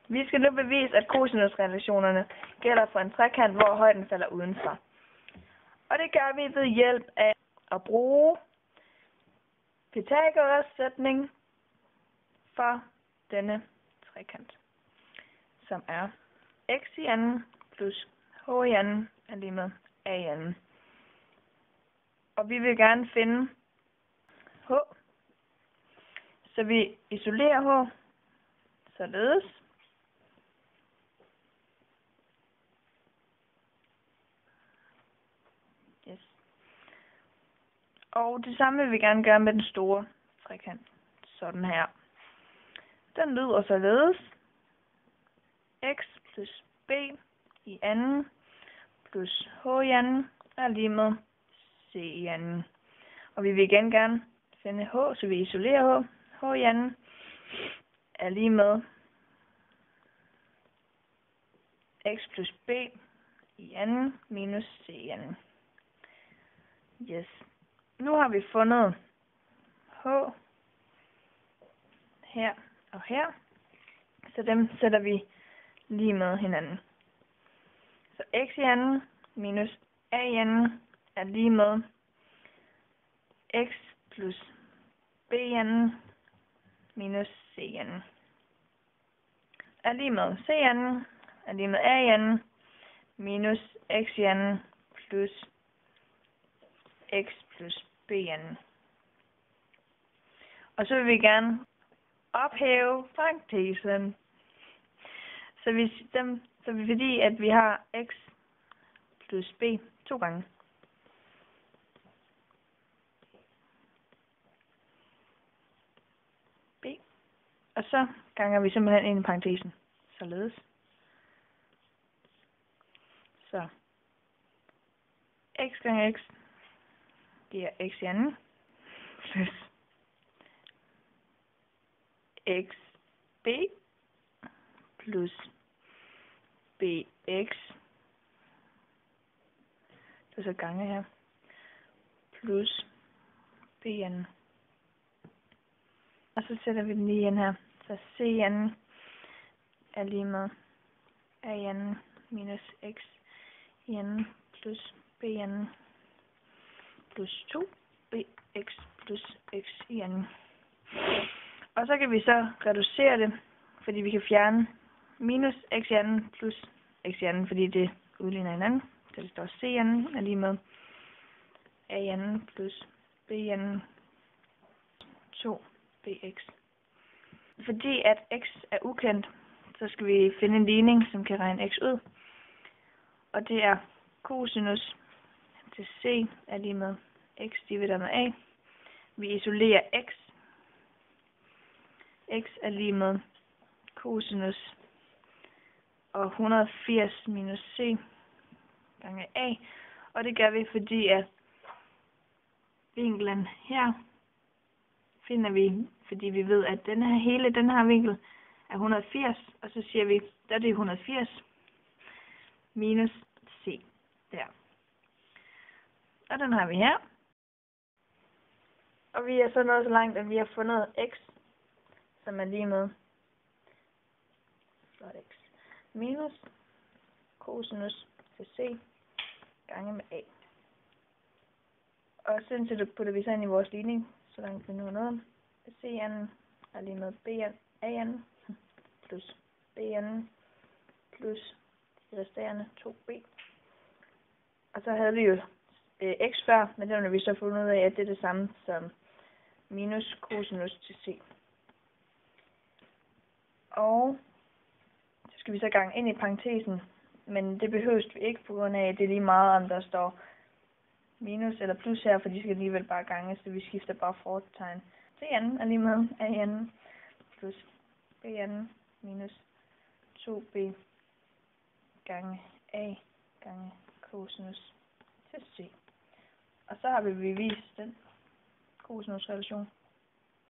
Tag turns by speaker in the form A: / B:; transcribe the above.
A: Vi skal nu bevise, at kosinusrelationerne gælder for en trekant, hvor højden falder udenfor. Og det gør vi ved hjælp af at bruge Pythagoras sætning for denne trekant, som er x i anden plus h i anden er lige med a i anden. Og vi vil gerne finde h, så vi isolerer h således. Yes. Og det samme vil vi gerne gøre med den store trekant. Sådan her. Den lyder således. X plus b i anden plus h i anden er lige med c i anden. Og vi vil igen gerne finde h, så vi isolerer h. H i anden er lige med x plus b i anden minus c i anden. Yes. Nu har vi fundet h her og her, så dem sætter vi lige med hinanden. Så x i anden minus a i anden er lige med x plus b i anden minus c i anden. Er lige med c i anden er lige med a i anden minus x i anden plus x plus b i anden. Og så vil vi gerne ophæve parentesen. Så fordi at vi har x plus b 2 gange. B. Og så ganger vi simpelthen ind i parentesen. Således. Så x gange x giver x i anden plus xb plus bx, det er så gange her, plus bn. Og så sætter vi den lige ind her. Så cn er lige med a i anden minus x i anden plus bn plus 2bx plus x i anden. Og så kan vi så reducere det, fordi vi kan fjerne minus x i anden plus x i anden, fordi det udligner hinanden. Så det står c i anden er lige med a i anden plus b i anden 2bx. Fordi at x er ukendt, så skal vi finde en ligning, som kan regne x ud. Og det er cosinus til c er lige med x divideret med a. Vi isolerer x. X er lige med cosinus og 180 minus c gange a. Og det gør vi, fordi at vinklen her finder vi, fordi vi ved, at hele den her vinkel er 180. Og så siger vi, der er det 180 minus c der. Og den har vi her. Og vi er så nået så langt, at vi har fundet x, som er lige med x minus cosinus til c gange med a. Og sindssygt putter vi så ind i vores ligning, så langt vi nu er nået. C'en er lige med A'en plus B'en plus de resterende 2b. Og så havde vi jo x før, men det har vi så fundet ud af, at det er det samme som minus cosinus til c. Og så skal vi så gange ind i parentesen, men det behøves vi ikke, på grund af, at det er lige meget, om der står minus eller plus her, for de skal alligevel bare gange, så vi skifter bare fortegn. C'en er lige med A'en plus B'en minus 2b gange a gange cosinus til c. Og så har vi bevist den cosinusrelation.